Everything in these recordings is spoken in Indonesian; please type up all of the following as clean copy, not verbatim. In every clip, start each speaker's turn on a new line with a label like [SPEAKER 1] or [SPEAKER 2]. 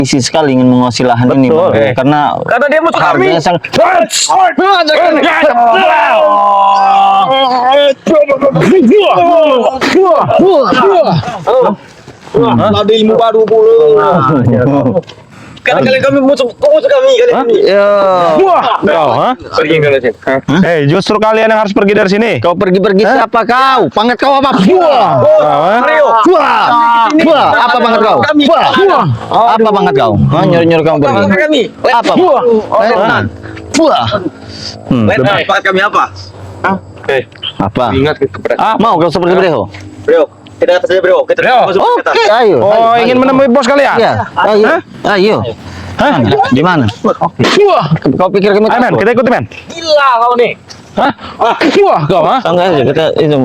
[SPEAKER 1] isi sekali ingin menguasai lahan ini, Bang. Karena
[SPEAKER 2] dia musuh kami.
[SPEAKER 1] harganya sangat.
[SPEAKER 2] Ada ilmu baru pula. Kali-kali kami musuh kami kali ini.
[SPEAKER 3] Pergi kalian sini. Justru kalian yang harus pergi dari sini.
[SPEAKER 1] Kau pergi-pergi siapa kau? Pangkat kau apa? Apa pangkat kau? Apa pangkat kau? Nyuruh-nyuruh kamu pergi. Apa?
[SPEAKER 2] Pangkat kami apa?
[SPEAKER 1] Apa?
[SPEAKER 2] Ingat kepada
[SPEAKER 1] Mau kau seperti Breho?
[SPEAKER 2] Bro. Kita atas saja bro. Kita masuk ke atas.
[SPEAKER 1] Oke, ayo.
[SPEAKER 3] Oh, ingin menemui bos kalian?
[SPEAKER 1] Iya, ayo. Di mana? Oke. Kau pikir kami
[SPEAKER 3] Ayo, men, kita ikut, men.
[SPEAKER 2] Gila kau nih.
[SPEAKER 3] Kau,
[SPEAKER 1] Sangat aja kita itu.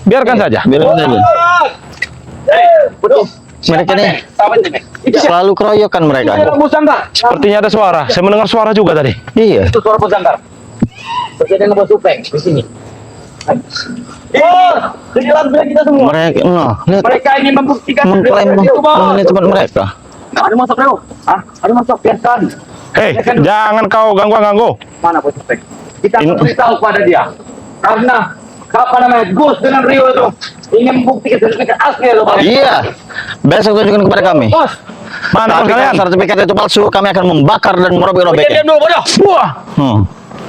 [SPEAKER 3] biarkan saja.
[SPEAKER 1] Biarkan saja.
[SPEAKER 2] Bro.
[SPEAKER 1] Mereka nih selalu keroyokan mereka.
[SPEAKER 3] Sepertinya ada suara. Saya mendengar suara juga tadi.
[SPEAKER 1] Iya.
[SPEAKER 2] Itu suara pesangkar. Terjadi ngebos upeng di sini. Kehilangan kita semua.
[SPEAKER 1] Mereka, lihat.
[SPEAKER 2] Mereka ingin membuktikan
[SPEAKER 1] Mengklaim ini tempat mereka.
[SPEAKER 2] Ada masuk bro. Ada masuk biarkan.
[SPEAKER 3] Hei, jangan kau ganggu.
[SPEAKER 2] Mana bos upeng? Kita beritahu pada dia. Karena apa namanya Gus dengan Rio itu ingin membuktikan sertifikat asli loh.
[SPEAKER 1] Iya. Besok tunjukkan kepada kami.
[SPEAKER 2] Bos.
[SPEAKER 3] Mana bos kalian?
[SPEAKER 1] Sertifikat itu palsu, kami akan membakar dan merobek-robeknya.
[SPEAKER 2] Diam dulu bodoh.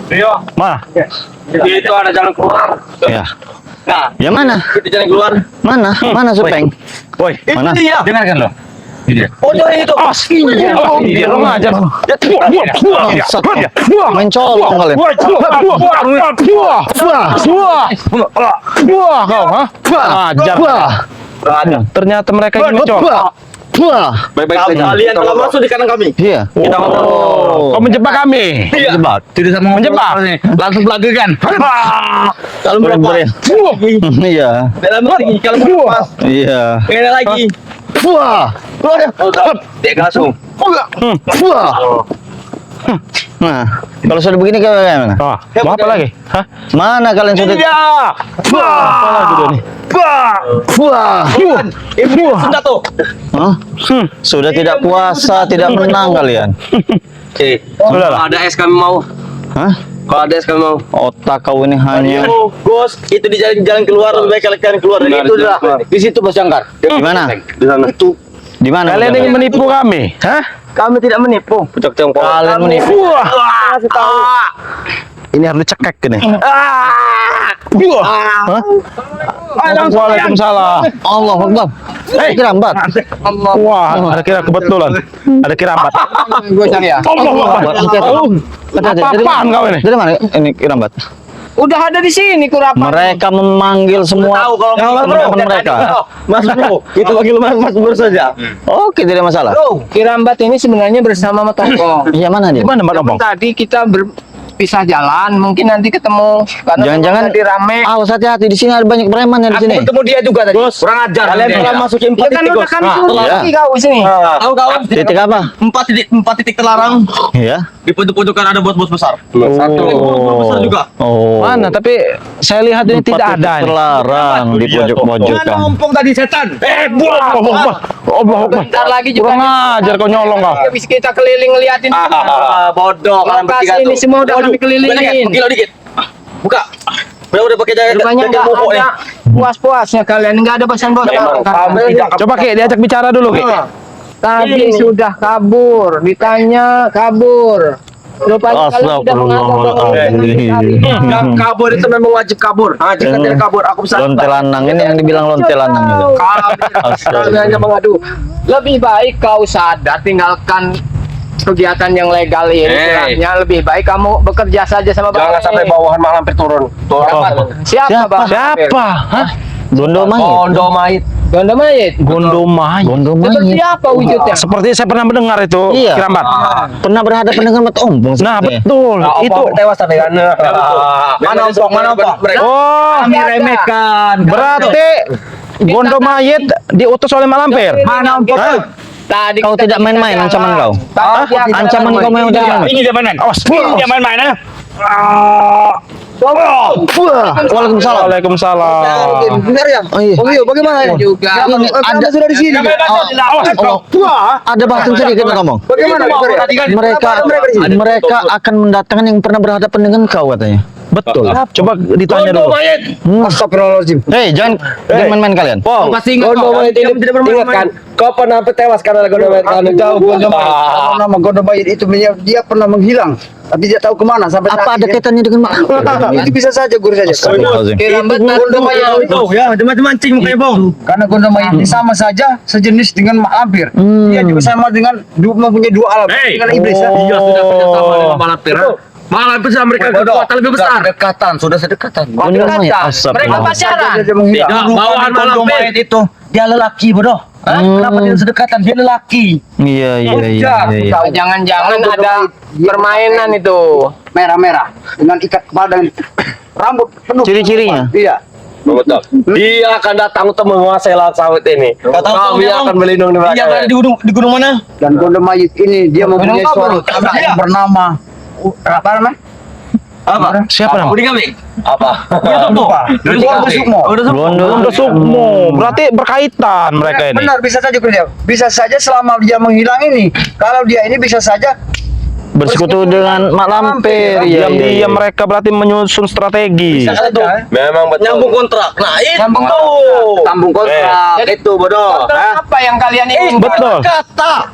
[SPEAKER 2] Rio.
[SPEAKER 3] Mana?
[SPEAKER 2] Itu ada jalan keluar.
[SPEAKER 1] Ya.
[SPEAKER 2] Nah,
[SPEAKER 1] Ya mana?
[SPEAKER 2] itu jalan keluar.
[SPEAKER 1] Mana? Mana Supeng?
[SPEAKER 3] Woi,
[SPEAKER 1] Mana?
[SPEAKER 2] Dia.
[SPEAKER 3] dengarkan lo.
[SPEAKER 2] Bodoh itu.
[SPEAKER 3] Dia lo ngajar.
[SPEAKER 1] Mencolong kalian.
[SPEAKER 3] Kau, ngajar. Ternyata mereka ini mencolok.
[SPEAKER 2] Baik-baik saja. Kalian telah masuk di kanan kami.
[SPEAKER 1] Iya.
[SPEAKER 2] Kita
[SPEAKER 3] Kau menjebak kami.
[SPEAKER 1] Jebak.
[SPEAKER 2] tidak sama
[SPEAKER 3] Menjebak.
[SPEAKER 2] langsung belagekan. Kalau
[SPEAKER 1] Boleh.
[SPEAKER 2] melepas.
[SPEAKER 1] Iya.
[SPEAKER 2] Dalam lagi kalau melepas.
[SPEAKER 1] Iya.
[SPEAKER 2] Kena lagi. Dia langsung.
[SPEAKER 1] Nah, kalau sudah begini bagaimana?
[SPEAKER 3] Mau apa lagi? Hah?
[SPEAKER 1] Mana kalian sudah?
[SPEAKER 3] Apa lagi dia nih?
[SPEAKER 2] Senjata.
[SPEAKER 1] Hah? Sudah tidak puasa, tidak menang kalian.
[SPEAKER 3] Sudahlah.
[SPEAKER 2] Ada es kami mau.
[SPEAKER 1] Hah?
[SPEAKER 2] Kalau ada es kami mau.
[SPEAKER 1] Otak kau ini hanya
[SPEAKER 2] Bos, itu di jalan keluar, lebih baik kalian keluar dari itu dah. Di situ Bos Jangkar.
[SPEAKER 1] di mana?
[SPEAKER 2] Di sana. Itu.
[SPEAKER 1] Di mana?
[SPEAKER 3] Kalian ingin menipu kami? Hah?
[SPEAKER 2] Kami tidak menipu.
[SPEAKER 1] Kalian menipu.
[SPEAKER 2] Kasih tahu.
[SPEAKER 3] Ini harus dicekek ini. Hah? Waalaikumsalam.
[SPEAKER 1] Allah Akbar. Kerambat.
[SPEAKER 3] Wah, ada kira kebetulan. Ada kirambat.
[SPEAKER 2] Gue cari ya.
[SPEAKER 3] Allah Akbar. Apa-apaan kau ini?
[SPEAKER 1] Dari mana ini kerambat?
[SPEAKER 2] Udah ada di sini kurapa.
[SPEAKER 1] Mereka memanggil semua teman-teman mereka.
[SPEAKER 2] Mas bro, itu bagi Mas bro saja.
[SPEAKER 1] Oke, tidak masalah.
[SPEAKER 2] Bro, Kirambat ini sebenarnya bersama Mbak Tongkong.
[SPEAKER 1] Iya, mana dia?
[SPEAKER 3] Di mana Mbak Tompong?
[SPEAKER 2] Tadi kita berpisah jalan, mungkin nanti ketemu. Karena
[SPEAKER 1] Jangan-jangan
[SPEAKER 2] tadi rame.
[SPEAKER 1] awas hati-hati, di sini ada banyak preman ya di sini.
[SPEAKER 2] Ketemu dia juga tadi. Kurang ajar. Kalian telah masukin 4 titik. Udah kan lagi kau sini. Tahu kau?
[SPEAKER 1] Titik apa?
[SPEAKER 2] 4 titik terlarang.
[SPEAKER 1] Iya.
[SPEAKER 2] Di pojok-pojokan ada bos-bos besar. Satu bos besar juga.
[SPEAKER 1] Oh.
[SPEAKER 3] Mana? Tapi saya lihat ini tidak ada.
[SPEAKER 1] Terlarang di pojok-pojokan.
[SPEAKER 2] ompong tadi setan?
[SPEAKER 3] Allah Akbar.
[SPEAKER 2] Bentar lagi juga.
[SPEAKER 3] Kurang ajar kau nyolong kau.
[SPEAKER 2] Habis kita keliling ngeliatin. Bodoh. Lokasi ini semua udah kami kelilingin. Gila dikit. Buka. Udah pakai jaket. Rupanya nggak ada puas-puasnya kalian. Nggak ada bosan-bosan.
[SPEAKER 3] Coba Ki, diajak bicara dulu Ki.
[SPEAKER 2] Tadi sudah kabur, ditanya kabur. Rupanya kalian sudah
[SPEAKER 1] Astagfirullahaladzim.
[SPEAKER 2] kabur itu memang wajib kabur. Jika tidak kabur, aku bisa.
[SPEAKER 1] Lontelanang ini yang dibilang lontelanang itu.
[SPEAKER 2] Kami hanya mengadu. Lebih baik kau sadar, tinggalkan kegiatan yang legal ini. Istilahnya lebih baik kamu bekerja saja sama Bang.
[SPEAKER 4] Jangan sampai bawahan malam hampir turun.
[SPEAKER 2] Siapa Bang?
[SPEAKER 3] Siapa? Hah?
[SPEAKER 1] Gondo mayit.
[SPEAKER 4] Gondo mayit.
[SPEAKER 2] Gondo mayit.
[SPEAKER 3] Gondo mayit.
[SPEAKER 1] Gondo
[SPEAKER 2] Seperti
[SPEAKER 1] mayit.
[SPEAKER 2] apa wujudnya?
[SPEAKER 3] Seperti saya pernah mendengar itu
[SPEAKER 1] Iya.
[SPEAKER 3] kirambat.
[SPEAKER 1] Pernah berhadapan dengan mata ompong.
[SPEAKER 3] Nah,
[SPEAKER 1] sepertinya.
[SPEAKER 3] betul. Itu.
[SPEAKER 4] tewas tadi kan.
[SPEAKER 2] Mana ompong? Mana ompong?
[SPEAKER 3] Oh,
[SPEAKER 2] Kami remehkan.
[SPEAKER 3] berarti Gondo mayit diutus oleh Malampir.
[SPEAKER 2] Mana ompong? Tadi
[SPEAKER 1] Kau
[SPEAKER 2] kita
[SPEAKER 1] tidak main-main
[SPEAKER 2] bicara.
[SPEAKER 1] ancaman kau.
[SPEAKER 2] Tadi dia
[SPEAKER 1] Ancaman kau memang tidak main.
[SPEAKER 4] Ini dia mainan.
[SPEAKER 3] Awas,
[SPEAKER 4] Ini dia main-main.
[SPEAKER 1] Waalaikumsalam.
[SPEAKER 3] Waalaikumsalam.
[SPEAKER 2] Benar ya?
[SPEAKER 1] Oh iya.
[SPEAKER 2] Oh iya, bagaimana ya? Juga.
[SPEAKER 1] Ini ada
[SPEAKER 2] sudah di sini.
[SPEAKER 1] ada bahasan sedikit ngomong.
[SPEAKER 2] Bagaimana?
[SPEAKER 1] Mereka akan mendatangkan yang pernah berhadapan dengan kau katanya.
[SPEAKER 3] Betul. Coba ditanya dulu.
[SPEAKER 2] Astagfirullahaladzim.
[SPEAKER 1] Hei, jangan main-main kalian.
[SPEAKER 3] Wow.
[SPEAKER 2] Pasti ingat kau.
[SPEAKER 4] Ingat kan, kau pernah tewas karena Gondom Mayit kan?
[SPEAKER 2] Tahu Gondom Mayit. Nama Gondom Mayit itu dia pernah menghilang, tapi dia tahu kemana sampai
[SPEAKER 1] Apa
[SPEAKER 2] saat
[SPEAKER 1] ada
[SPEAKER 2] ini.
[SPEAKER 1] kaitannya dengan mak?
[SPEAKER 2] Itu bisa saja guru saja.
[SPEAKER 1] Astagfirullahaladzim.
[SPEAKER 2] Gondom Mayit itu ya, mancing mukanya bong. Karena Gondom Mayit ini sama saja sejenis dengan mak lampir. Dia juga sama dengan mempunyai dua alam dengan iblis.
[SPEAKER 4] Iya sudah kerjasama dengan Malampir. Malampir sama mereka kekuatan lebih besar.
[SPEAKER 2] Sudah sedekatan.
[SPEAKER 1] Gondom Mayit.
[SPEAKER 2] Mereka pacaran.
[SPEAKER 4] Tidak, bawahan
[SPEAKER 2] Gondom
[SPEAKER 4] Malampir.
[SPEAKER 2] Mayit itu dia lelaki bodoh. Kenapa dia sedekatan? Dia lelaki.
[SPEAKER 1] Iya.
[SPEAKER 2] Jangan-jangan ada permainan itu merah-merah dengan ikat kepala dan rambut penuh.
[SPEAKER 1] Ciri-cirinya?
[SPEAKER 2] Iya.
[SPEAKER 4] Betul. Dia akan datang untuk menguasai laut sawit ini. Kami akan berlindung di belakangnya.
[SPEAKER 2] di gunung mana? Dan Gondom Mayit ini dia mempunyai seorang anak yang bernama apa namanya? Apa?
[SPEAKER 3] Siapa nama?
[SPEAKER 4] Budi kami. Apa?
[SPEAKER 2] Gondo Sukmo.
[SPEAKER 3] Gondo Sukmo. Berarti berkaitan mereka ini.
[SPEAKER 2] Benar, bisa saja dia. Bisa saja selama dia menghilang ini, kalau dia ini bisa saja
[SPEAKER 1] Bersekutu dengan mak lampir. Iya.
[SPEAKER 3] Diam-diam mereka berarti menyusun strategi.
[SPEAKER 4] Memang betul. Nyambung kontrak. Nah, itu.
[SPEAKER 2] Sambung kontrak. Itu bodoh.
[SPEAKER 5] Apa yang kalian ingin?
[SPEAKER 3] Betul.
[SPEAKER 4] Kata.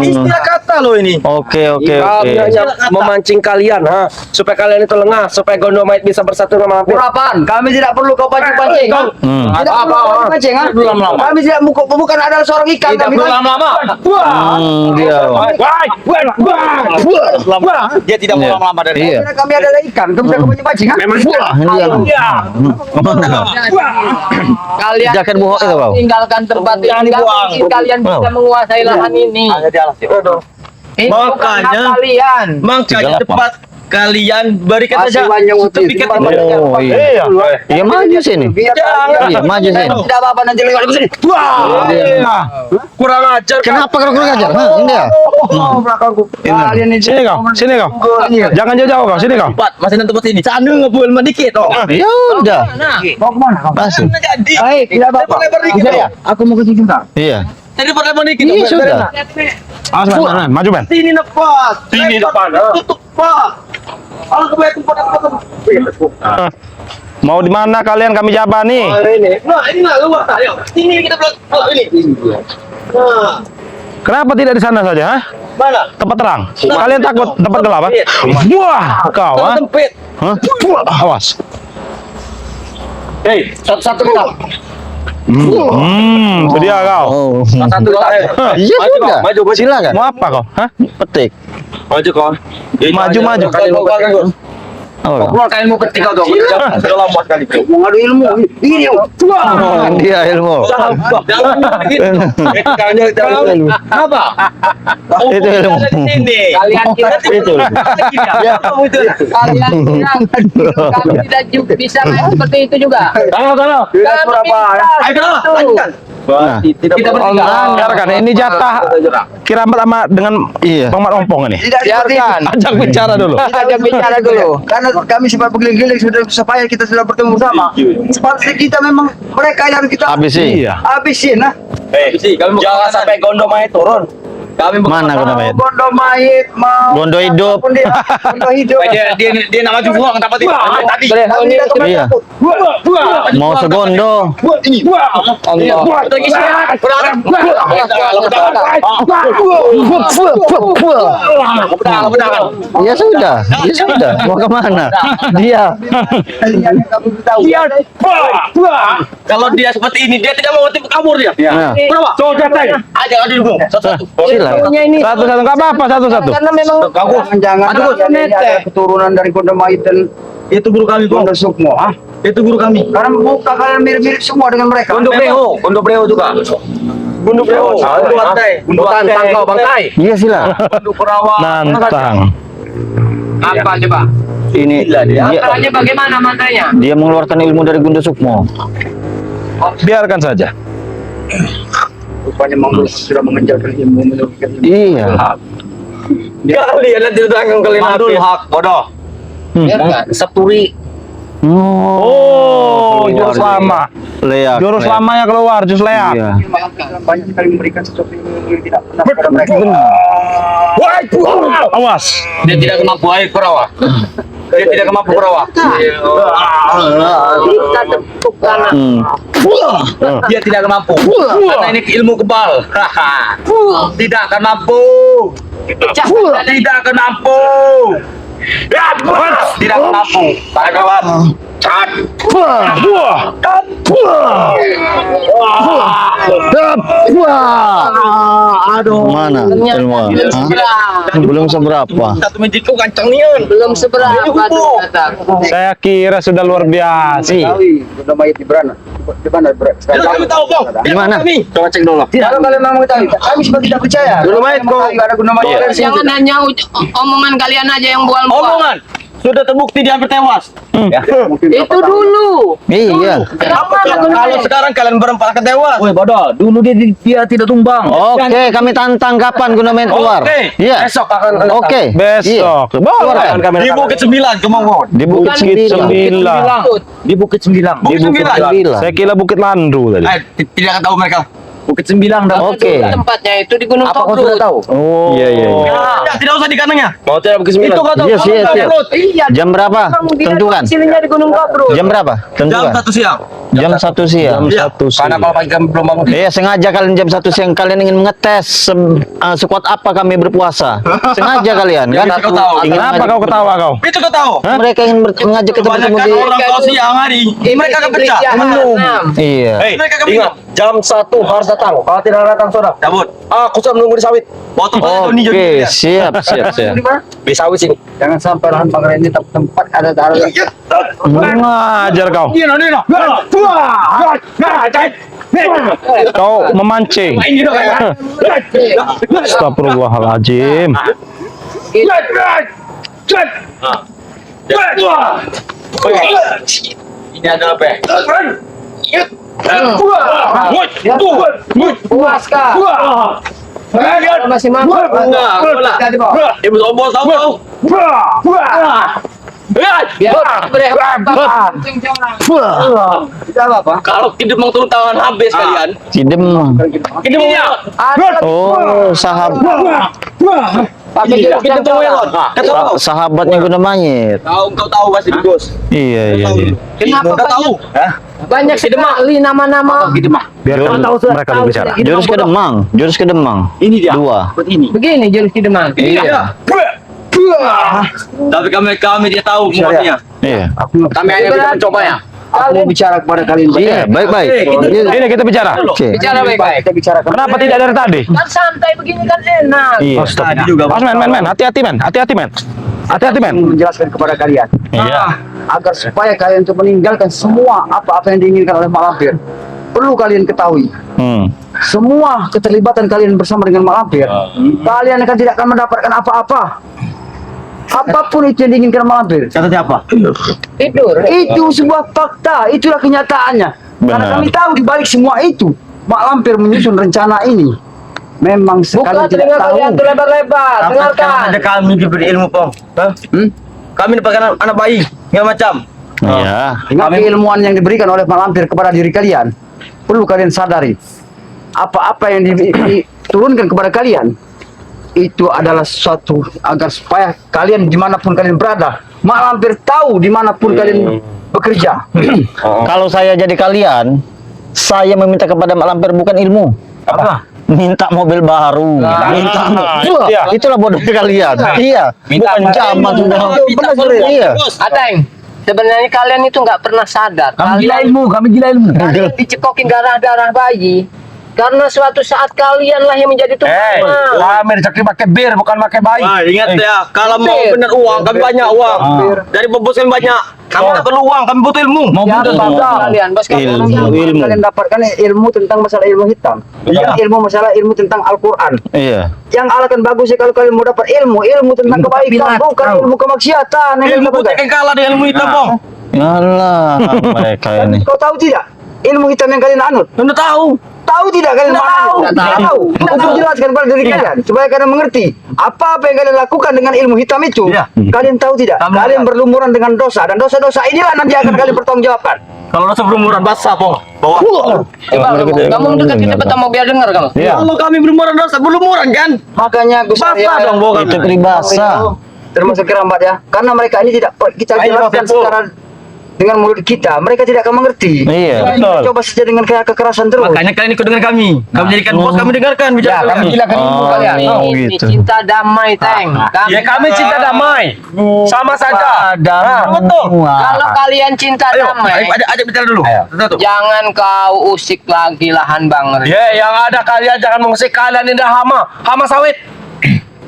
[SPEAKER 2] Istilah kata loh ini.
[SPEAKER 1] Oke.
[SPEAKER 4] Kami hanya memancing kalian, supaya kalian itu lengah, supaya Gondom Mayit bisa bersatu dengan Malampir.
[SPEAKER 2] Apaan? Kami tidak perlu kau pancing-pancing. Tidak perlu kau pancing, Kami tidak bukan adalah seorang ikan.
[SPEAKER 4] Tidak perlu lama-lama.
[SPEAKER 1] Dia.
[SPEAKER 4] Dia tidak mau lama-lama dari
[SPEAKER 1] Iya.
[SPEAKER 2] Kami adalah ikan. Kamu bisa pancing,
[SPEAKER 4] Memang
[SPEAKER 1] Dia.
[SPEAKER 5] Kalian
[SPEAKER 1] Jaket bohong itu kau.
[SPEAKER 5] tinggalkan tempat ini. Nggak mungkin kalian bisa menguasai lahan ini. Ini bukan hak kalian.
[SPEAKER 1] Makanya
[SPEAKER 4] cepat kalian berikan saja
[SPEAKER 2] sertifikat
[SPEAKER 1] Oh iya. Iya maju sini. Iya maju sini.
[SPEAKER 2] Tidak apa-apa nanti lewat ke sini.
[SPEAKER 4] kurang ajar.
[SPEAKER 1] Kenapa kau kurang ajar? Ini ya.
[SPEAKER 2] Kalian ini
[SPEAKER 3] Sini kau. Jangan jauh-jauh kau. Sini kau.
[SPEAKER 4] Masih nanti tempat ini. Candu ngebul sedikit.
[SPEAKER 1] Ya udah.
[SPEAKER 2] mau kemana kau?
[SPEAKER 1] Masuk.
[SPEAKER 2] Baik, tidak apa-apa. Bisa ya? Aku mau ke sini juga.
[SPEAKER 1] Iya.
[SPEAKER 4] Tadi perlebar dikit.
[SPEAKER 1] Iya sudah.
[SPEAKER 3] Awas, Man. Maju, Ben.
[SPEAKER 4] Sini depan. Sini depan. Tutup pak. Kalau kebaya tempat
[SPEAKER 3] Mau di mana kalian? Kami jabat nih.
[SPEAKER 4] ini. Nah, ini lah luar. Ayo. Sini kita belakang ini. Nah,
[SPEAKER 3] Kenapa tidak di sana saja? Hah?
[SPEAKER 4] mana?
[SPEAKER 3] Tempat terang. Kalian takut tempat gelap? Ha? Wah, kau. Ha?
[SPEAKER 4] Sempit.
[SPEAKER 3] Hah? Awas.
[SPEAKER 4] Hei, satu-satu kita.
[SPEAKER 3] Itu dia kau.
[SPEAKER 1] Oh.
[SPEAKER 4] Satu kita.
[SPEAKER 1] Iya sudah.
[SPEAKER 4] Maju.
[SPEAKER 1] Silakan.
[SPEAKER 3] Mau apa kau? Hah?
[SPEAKER 1] Petik.
[SPEAKER 4] Maju kau.
[SPEAKER 3] Maju.
[SPEAKER 1] Oh.
[SPEAKER 4] Keluar kalian mau ketika dong. Sudah lama sekali.
[SPEAKER 2] Mau ngadu ilmu. Ini.
[SPEAKER 1] Oh, dia ilmu.
[SPEAKER 4] Apa?
[SPEAKER 1] Itu ilmu.
[SPEAKER 5] Kalian kira
[SPEAKER 1] Itu. Ya.
[SPEAKER 5] kalian kira kami tidak bisa main seperti itu juga.
[SPEAKER 4] Tahu.
[SPEAKER 1] Nah,
[SPEAKER 4] Kita
[SPEAKER 3] Biarkan. Ini jatah Kiramat sama dengan
[SPEAKER 1] Iya.
[SPEAKER 3] Bang Mat Ompong ini.
[SPEAKER 2] Tidak seperti itu.
[SPEAKER 3] Ajak bicara dulu.
[SPEAKER 5] Ajak bicara dulu.
[SPEAKER 2] Karena kami sempat berkeliling-keliling supaya kita sudah bertemu sama. Sepatutnya kita memang mereka yang kita
[SPEAKER 1] habisi.
[SPEAKER 3] Iya.
[SPEAKER 2] habisin.
[SPEAKER 4] jangan sampai Gondom Mayit turun. Kami
[SPEAKER 1] Mana Gondom Mayit?
[SPEAKER 2] Gondom Mayit mau
[SPEAKER 1] Gondo hidup.
[SPEAKER 2] apapun dia, Gondo hidup.
[SPEAKER 4] Dia nama juga nggak tadi.
[SPEAKER 2] Kami tidak kemana
[SPEAKER 1] Iya.
[SPEAKER 2] takut.
[SPEAKER 1] Mau segundo. Ya sudah. Ya sudah. Mau kemana? Dia.
[SPEAKER 4] Kalau dia seperti ini, dia tidak mau kabur dia.
[SPEAKER 1] Nah,
[SPEAKER 4] Berapa? Aja dulu. Satu-satu.
[SPEAKER 1] silakan.
[SPEAKER 3] Satu-satu. Nggak apa-apa. Satu-satu.
[SPEAKER 5] Karena memang
[SPEAKER 2] Jangan ada keturunan dari Gondom Mayit dan
[SPEAKER 4] Itu guru kami,
[SPEAKER 2] Gondo Sukmo.
[SPEAKER 4] Itu guru kami.
[SPEAKER 2] Karena muka kalian mirip-mirip semua dengan mereka.
[SPEAKER 4] Gondo Breo juga. Gondo Breo. Bukan tangkau bangkai.
[SPEAKER 1] Iya silakan.
[SPEAKER 4] Gondo Perawan.
[SPEAKER 3] Nantang.
[SPEAKER 5] apa coba?
[SPEAKER 1] Ini dia,
[SPEAKER 5] Caranya bagaimana matanya?
[SPEAKER 1] dia mengeluarkan ilmu dari Gondo Sukmo.
[SPEAKER 3] Biarkan saja.
[SPEAKER 2] Rupanya sudah mengejarkan ilmu menurutkan ilmu.
[SPEAKER 1] Iya.
[SPEAKER 4] Kalian nanti datang kalian Mandul hak bodoh.
[SPEAKER 5] Biarkan.
[SPEAKER 4] Septuri
[SPEAKER 3] Oh, jurus lama.
[SPEAKER 1] Leak.
[SPEAKER 3] Jurus lamanya keluar, jurus leak.
[SPEAKER 1] Iya.
[SPEAKER 2] Banyak sekali memberikan sesuatu yang tidak pernah kepada mereka.
[SPEAKER 3] Awas.
[SPEAKER 4] Dia tidak kemampu air Kurawa. Dia tidak kemampu Kurawa.
[SPEAKER 5] Kita tepuk kanan.
[SPEAKER 4] Dia tidak akan mampu. Karena ini ilmu kebal. Tidak akan mampu. Tidak akan mampu. Tidak akan mampu. Para kawan.
[SPEAKER 1] Aduh. Mana ilmu? Belum seberapa.
[SPEAKER 4] Satu menjiku kancang nian.
[SPEAKER 5] Belum seberapa ternyata.
[SPEAKER 3] Saya kira sudah luar biasa.
[SPEAKER 2] Udah mayat di mana? Di mana?
[SPEAKER 4] Kami tahu bang.
[SPEAKER 1] Di mana?
[SPEAKER 4] Coba cek dulu.
[SPEAKER 2] Kalau kalian mau mengetahui, kami sebagai tidak percaya.
[SPEAKER 4] Guna mayat kok.
[SPEAKER 2] Ada guna mayat.
[SPEAKER 5] Jangan hanya omongan kalian aja yang bual-bual.
[SPEAKER 4] Omongan. Sudah terbukti dia hampir tewas.
[SPEAKER 5] Itu dulu.
[SPEAKER 1] Iya.
[SPEAKER 4] Kalau sekarang kalian berempat akan tewas.
[SPEAKER 2] Woi bodoh, dulu dia tidak tumbang.
[SPEAKER 1] Oke, kami tantang kapan guna main keluar.
[SPEAKER 4] Oke.
[SPEAKER 1] Iya.
[SPEAKER 4] Besok akan
[SPEAKER 1] Oke.
[SPEAKER 3] Besok.
[SPEAKER 1] Keluar.
[SPEAKER 4] di Bukit 9 kemauan.
[SPEAKER 1] Di Bukit Sembilan.
[SPEAKER 2] Di Bukit Sembilan.
[SPEAKER 4] Bukit 9.
[SPEAKER 3] Saya kira Bukit Landu tadi.
[SPEAKER 4] Tidak akan tahu mereka.
[SPEAKER 2] Bukit Sembilan dah.
[SPEAKER 1] Oke.
[SPEAKER 5] Tempatnya itu di Gunung
[SPEAKER 2] Apa kau sudah
[SPEAKER 5] Tobruk.
[SPEAKER 2] tahu?
[SPEAKER 1] Oh.
[SPEAKER 3] Iya.
[SPEAKER 4] Ya, tidak usah di kanannya. Mau tidak Bukit 9.
[SPEAKER 2] Itu kau tahu.
[SPEAKER 1] Iya, siap, siap.
[SPEAKER 5] Iya.
[SPEAKER 1] Jam berapa? Tentukan.
[SPEAKER 5] Sininya di Gunung Tobruk.
[SPEAKER 1] Jam berapa?
[SPEAKER 4] Jam
[SPEAKER 1] Tentukan.
[SPEAKER 4] 1 siang.
[SPEAKER 1] Jam 1 siang.
[SPEAKER 4] Iya. Karena kalau pagi kami belum bangun.
[SPEAKER 1] Iya, sengaja kalian jam 1 siang kalian ingin mengetes sekuat apa kami berpuasa. Sengaja kalian kan?
[SPEAKER 4] Biar kau tahu.
[SPEAKER 1] Ingin
[SPEAKER 3] Kenapa
[SPEAKER 1] mengajak-
[SPEAKER 3] kau ketawa kau?
[SPEAKER 4] Itu kau tahu.
[SPEAKER 1] Hah? Mereka ingin mengajak kita bertemu
[SPEAKER 4] Kebanyakan
[SPEAKER 1] di.
[SPEAKER 4] orang kalau siang hari, mereka akan pecah.
[SPEAKER 5] Minum.
[SPEAKER 1] Iya.
[SPEAKER 4] Mereka akan Ingat, jam 1 harus datang. Kalau tidak datang, saudara. Cabut. Aku sudah menunggu di sawit. Potong potong ini
[SPEAKER 1] Oke, siap.
[SPEAKER 4] di sawit sini.
[SPEAKER 2] Jangan sampai lahan bakaran ini tempat ada darah.
[SPEAKER 3] Ngajar kau. Kau memancing. Astagfirullahaladzim.
[SPEAKER 4] Ini ada apa?
[SPEAKER 5] Puas kah? Masih mampu.
[SPEAKER 4] Ibu sombong tahu kau.
[SPEAKER 5] Biar berapa?
[SPEAKER 2] Tidak apa?
[SPEAKER 4] Kalau tidak mau turun tangan habis kalian.
[SPEAKER 1] Sidem.
[SPEAKER 4] Ini
[SPEAKER 1] Oh, sahabat. Sahabatnya guna mayit.
[SPEAKER 4] Kau tahu pasti Gus.
[SPEAKER 1] Iya.
[SPEAKER 5] Kenapa
[SPEAKER 4] Kau tahu?
[SPEAKER 5] banyak sekali nama-nama?
[SPEAKER 3] Biar mereka berbicara.
[SPEAKER 1] Jurus ke Demang. Jurus ke Demang.
[SPEAKER 2] Ini dia.
[SPEAKER 1] 2.
[SPEAKER 5] Begini jurus di Demang.
[SPEAKER 1] Iya.
[SPEAKER 4] Tapi kami dia tahu semuanya.
[SPEAKER 1] Iya.
[SPEAKER 4] Kami hanya bisa mencobanya.
[SPEAKER 2] Aku mau bicara kepada kalian.
[SPEAKER 1] Iya, baik-baik.
[SPEAKER 3] Ini kita bicara.
[SPEAKER 1] Oke.
[SPEAKER 5] Bicara baik-baik.
[SPEAKER 2] Kita bicara
[SPEAKER 3] Kenapa tidak dari tadi?
[SPEAKER 5] Kan santai begini kan enak.
[SPEAKER 1] Iya.
[SPEAKER 4] Tadi juga.
[SPEAKER 3] Mas men, hati-hati men. Hati-hati men.
[SPEAKER 2] menjelaskan kepada kalian.
[SPEAKER 3] Iya.
[SPEAKER 2] Agar supaya kalian untuk meninggalkan semua apa-apa yang diinginkan oleh Malampir. Perlu kalian ketahui. Semua keterlibatan kalian bersama dengan Malampir, kalian akan tidak akan mendapatkan apa-apa. Apapun itu yang diinginkan Malampir.
[SPEAKER 4] Kata siapa?
[SPEAKER 5] Tidur.
[SPEAKER 2] Itu sebuah fakta, itulah kenyataannya. Karena
[SPEAKER 3] Benar.
[SPEAKER 2] kami tahu di balik semua itu, Malampir menyusun rencana ini. Memang sekali
[SPEAKER 5] Buka
[SPEAKER 2] tidak
[SPEAKER 5] telinga
[SPEAKER 2] tahu.
[SPEAKER 5] kalian tuh lebar-lebar. Dengarkan.
[SPEAKER 4] Ada kami diberi ilmu pong. Kami dapatkan anak bayi segala macam.
[SPEAKER 1] Iya.
[SPEAKER 2] Dengan keilmuan yang diberikan oleh Malampir kepada diri kalian, perlu kalian sadari, apa-apa yang diturunkan kepada kalian, itu adalah sesuatu agar supaya kalian dimanapun kalian berada, Malampir tahu dimanapun kalian bekerja.
[SPEAKER 1] Kalau saya jadi kalian, saya meminta kepada Mak Lampir bukan ilmu.
[SPEAKER 2] Apa?
[SPEAKER 1] Minta mobil baru. Minta. Wah,
[SPEAKER 3] iya.
[SPEAKER 1] itulah bodohnya kalian. Iya. Bukan zaman sudah.
[SPEAKER 4] Minta
[SPEAKER 1] Benar, iya.
[SPEAKER 5] Adeng. Sebenarnya kalian itu nggak pernah sadar.
[SPEAKER 2] Kami gila
[SPEAKER 5] Kalian
[SPEAKER 2] ilmu, kami gila ilmu.
[SPEAKER 5] dicekokin darah-darah bayi. Karena suatu saat kalianlah yang menjadi tuan.
[SPEAKER 2] Kami dicakri pakai bir, bukan pakai bayi.
[SPEAKER 4] Wah, ingat ya, kalau mau benar uang, kami banyak uang. Dari bos kami banyak. Kami tak perlu uang, kami butuh ilmu.
[SPEAKER 2] Mau
[SPEAKER 5] Ya,
[SPEAKER 2] butuh
[SPEAKER 5] betul
[SPEAKER 2] bangga.
[SPEAKER 5] kalian. Bos kalian
[SPEAKER 1] Ilmu.
[SPEAKER 2] Kalian dapatkan ilmu tentang masalah ilmu hitam.
[SPEAKER 4] Iya.
[SPEAKER 2] Ilmu masalah ilmu tentang Al-Quran.
[SPEAKER 1] Iya.
[SPEAKER 2] Yang akan bagus kalau kalian mau dapat ilmu tentang kebaikan, bukan ilmu kemaksiatan. yang
[SPEAKER 4] Ilmu
[SPEAKER 2] kalian
[SPEAKER 4] putih
[SPEAKER 2] dapatkan.
[SPEAKER 4] yang kalah dengan ilmu hitam, Bang.
[SPEAKER 1] Alah, mereka ini.
[SPEAKER 2] Kau tahu tidak? Ilmu hitam yang kalian anut.
[SPEAKER 4] Anda tahu?
[SPEAKER 2] Tahu tidak kalian maknanya? Tidak tahu. Untuk jelaskan kepada diri kalian supaya kalian mengerti apa yang kalian lakukan dengan ilmu hitam itu.
[SPEAKER 4] Iya.
[SPEAKER 2] Kalian tahu tidak? Kalian berlumuran dengan dosa dan dosa-dosa inilah nanti akan kalian bertanggungjawabkan.
[SPEAKER 4] Kalau dosa berumuran basah, Pong. Bawa.
[SPEAKER 5] Kamu dekat kita betul mau biar dengar kamu.
[SPEAKER 3] Iya.
[SPEAKER 4] Kalau kami berumuran dosa, berumuran kan?
[SPEAKER 2] Makanya Gus
[SPEAKER 4] Basah
[SPEAKER 2] Arya,
[SPEAKER 4] dong, Bang.
[SPEAKER 1] Itu peribahasa.
[SPEAKER 2] termasuk kerambat ya, karena mereka ini tidak kita
[SPEAKER 4] Ayo,
[SPEAKER 2] jelaskan
[SPEAKER 4] Mas Epo.
[SPEAKER 2] secara dengan mulut kita, mereka tidak akan mengerti.
[SPEAKER 1] Iya,
[SPEAKER 2] Kita
[SPEAKER 3] betul.
[SPEAKER 2] coba saja dengan kekerasan terus.
[SPEAKER 4] Makanya kalian ikut dengan kami. Kami jadikan bos, kami dengarkan
[SPEAKER 2] Ya,
[SPEAKER 4] bicara
[SPEAKER 2] kami
[SPEAKER 4] kalian.
[SPEAKER 2] silakan ilmu kalian.
[SPEAKER 1] Oh,
[SPEAKER 5] Ini
[SPEAKER 1] gitu.
[SPEAKER 5] cinta damai, Teng.
[SPEAKER 4] Ya kami cinta damai. Sama saja. Betul.
[SPEAKER 5] Kalau kalian cinta
[SPEAKER 4] Ayo,
[SPEAKER 5] damai,
[SPEAKER 4] ajak bicara dulu. Satu.
[SPEAKER 5] jangan kau usik lagi lahan Bang Ri.
[SPEAKER 4] Ya, yang ada kalian jangan mengusik kalian ini dah hama sawit.